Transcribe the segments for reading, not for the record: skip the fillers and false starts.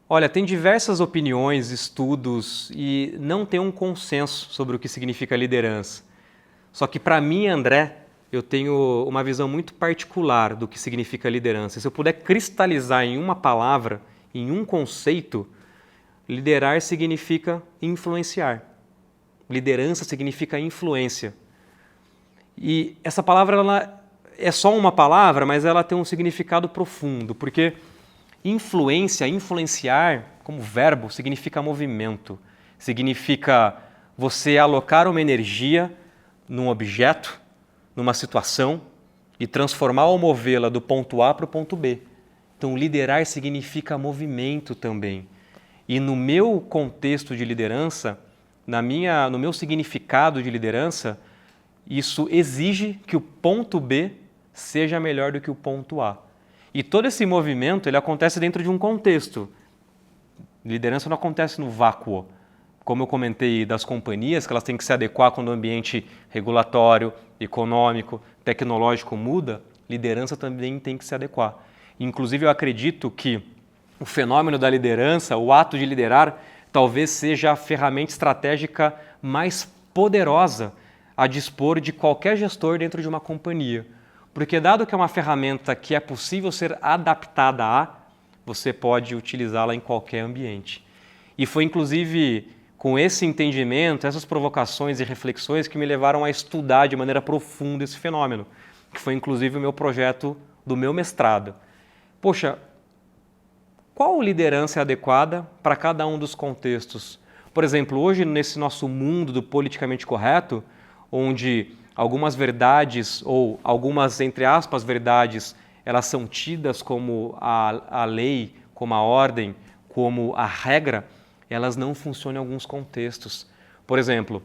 Olha, tem diversas opiniões, estudos e não tem um consenso sobre o que significa liderança. Só que para mim, André, eu tenho uma visão muito particular do que significa liderança. Se eu puder cristalizar em uma palavra, em um conceito, liderar significa influenciar. Liderança significa influência. E essa palavra ela é só uma palavra, mas ela tem um significado profundo, porque influência, influenciar, como verbo, significa movimento. Significa você alocar uma energia num objeto, numa situação e transformar ou movê-la do ponto A para o ponto B. Então, liderar significa movimento também. E no meu contexto de liderança, no meu significado de liderança, isso exige que o ponto B seja melhor do que o ponto A. E todo esse movimento ele acontece dentro de um contexto. Liderança não acontece no vácuo. Como eu comentei das companhias, que elas têm que se adequar quando o ambiente regulatório, econômico, tecnológico muda, liderança também tem que se adequar. Inclusive, eu acredito que o fenômeno da liderança, o ato de liderar, talvez seja a ferramenta estratégica mais poderosa a dispor de qualquer gestor dentro de uma companhia. Porque dado que é uma ferramenta que é possível ser adaptada a, você pode utilizá-la em qualquer ambiente. E foi inclusive com esse entendimento, essas provocações e reflexões que me levaram a estudar de maneira profunda esse fenômeno, que foi inclusive o meu projeto do meu mestrado. Poxa, qual liderança é adequada para cada um dos contextos? Por exemplo, hoje nesse nosso mundo do politicamente correto, onde algumas verdades ou algumas, entre aspas, verdades, elas são tidas como a lei, como a ordem, como a regra, elas não funcionam em alguns contextos. Por exemplo,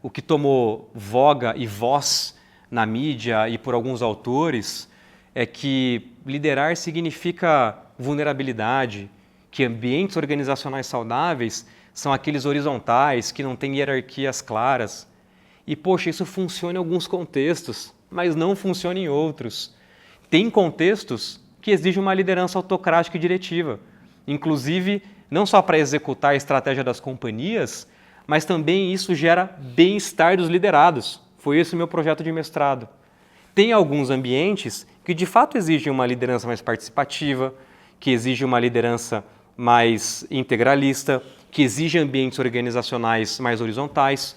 o que tomou voga e voz na mídia e por alguns autores é que liderar significa vulnerabilidade, que ambientes organizacionais saudáveis são aqueles horizontais, que não têm hierarquias claras. E, poxa, isso funciona em alguns contextos, mas não funciona em outros. Tem contextos que exigem uma liderança autocrática e diretiva, inclusive não só para executar a estratégia das companhias, mas também isso gera bem-estar dos liderados. Foi esse o meu projeto de mestrado. Tem alguns ambientes que de fato exigem uma liderança mais participativa, que exigem uma liderança mais integralista, que exigem ambientes organizacionais mais horizontais.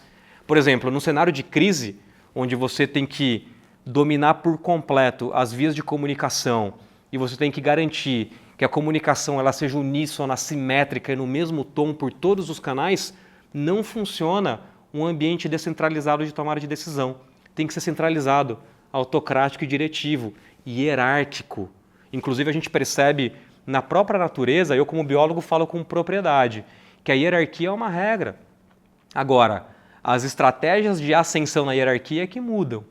Por exemplo, no cenário de crise, onde você tem que dominar por completo as vias de comunicação e você tem que garantir que a comunicação ela seja uníssona, simétrica e no mesmo tom por todos os canais, não funciona um ambiente descentralizado de tomada de decisão. Tem que ser centralizado, autocrático e diretivo, hierárquico. Inclusive a gente percebe na própria natureza, eu como biólogo falo com propriedade, que a hierarquia é uma regra. Agora, as estratégias de ascensão na hierarquia é que mudam.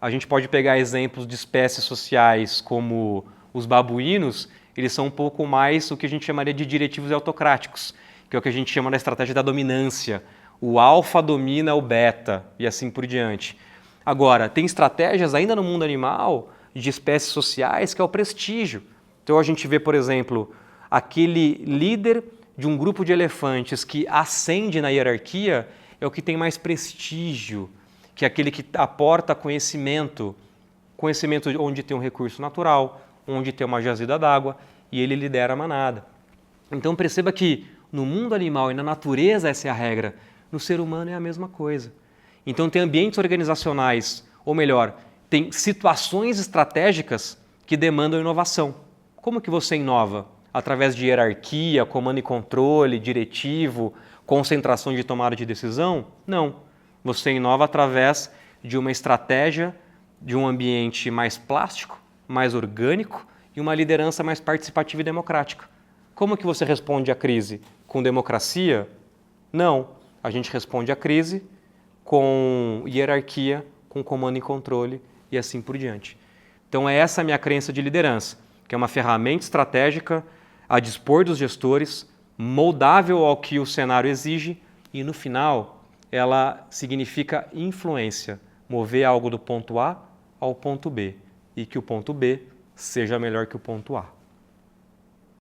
A gente pode pegar exemplos de espécies sociais como os babuínos, eles são um pouco mais o que a gente chamaria de diretivos e autocráticos, que é o que a gente chama da estratégia da dominância. O alfa domina o beta e assim por diante. Agora, tem estratégias ainda no mundo animal de espécies sociais que é o prestígio. Então a gente vê, por exemplo, aquele líder de um grupo de elefantes que ascende na hierarquia é o que tem mais prestígio, que é aquele que aporta conhecimento onde tem um recurso natural, onde tem uma jazida d'água, e ele lidera a manada. Então perceba que no mundo animal e na natureza essa é a regra, no ser humano é a mesma coisa. Então tem ambientes organizacionais, ou melhor, tem situações estratégicas que demandam inovação. Como que você inova? Através de hierarquia, comando e controle, diretivo, concentração de tomada de decisão? Não. Você inova através de uma estratégia de um ambiente mais plástico, mais orgânico e uma liderança mais participativa e democrática. Como que você responde à crise? Com democracia? Não. A gente responde à crise com hierarquia, com comando e controle e assim por diante. Então é essa a minha crença de liderança, que é uma ferramenta estratégica a dispor dos gestores, moldável ao que o cenário exige e, no final, ela significa influência, mover algo do ponto A ao ponto B e que o ponto B seja melhor que o ponto A.